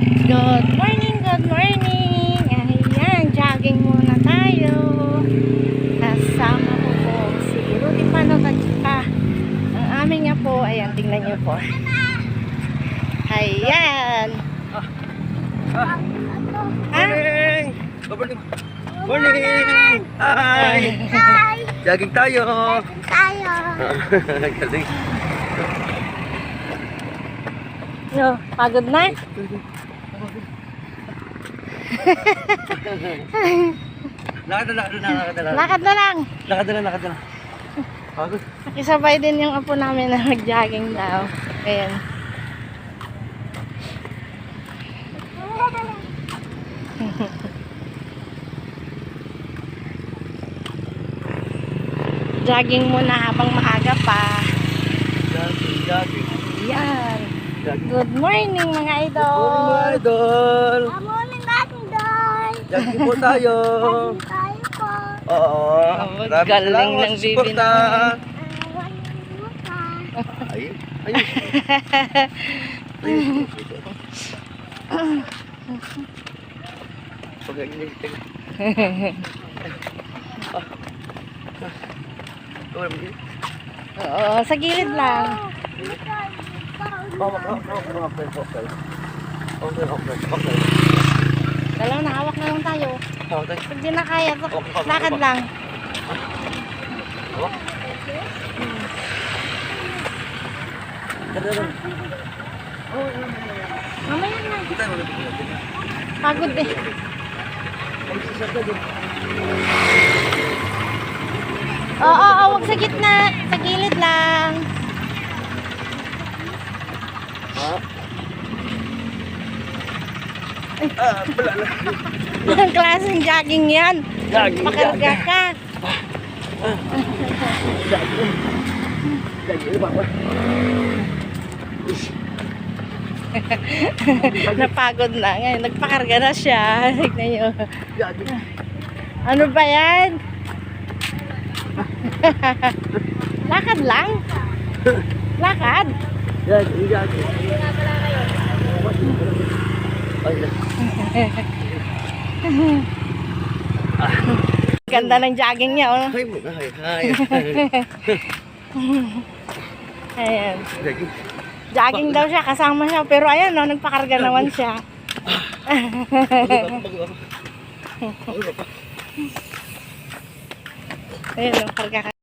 Good morning, good morning. Ayan, jogging muna tayo. Kasama ko po si Rudy Panot at saka ang aming nga po. Ayan, tingnan nyo po. Ayan. Morning! Morning! Morning! Hi! Hi! Jogging tayo! Tayo! Galing! No, pagod na? Lakad na, lakad na, lakad na. Lakad na lang. Lakad na, lakad na. Pagod. Nakisabay din yung apo namin na mag-jogging daw. Ayan. Jogging muna habang maaga pa. Jogging, jogging. Ayan. Jogging. Good morning mga idol. Morning, idol! Morning natin doon! Jogging po tayo! Tayo po! Oo! Maraming galing salamat ng sa bibi suporta. Buka! Ayun, ayun. Ayun. Pag-agin Oo, sa gilid lang. Okay. Dalawa na, hawak na lang tayo. Okay. Pag di na kaya, lakad lang. Mamaya na. Pagod eh. Oo, wag sa gitna. Sa gilid lang. Wala na. Ang klaseng jogging yan. Jogging, Makarga ka. Napagod na. Ngayon, nagpakarga na siya. Tignan nyo. Ano ba yan? Lakad lang. Lakad. Jogging. Ganda ng jogging niya. Oh. Hi. Ayan. Jogging. Jogging daw siya. Kasama siya. Pero ayan, oh, nagpakarga naman siya. Ayan, oh, karga ka.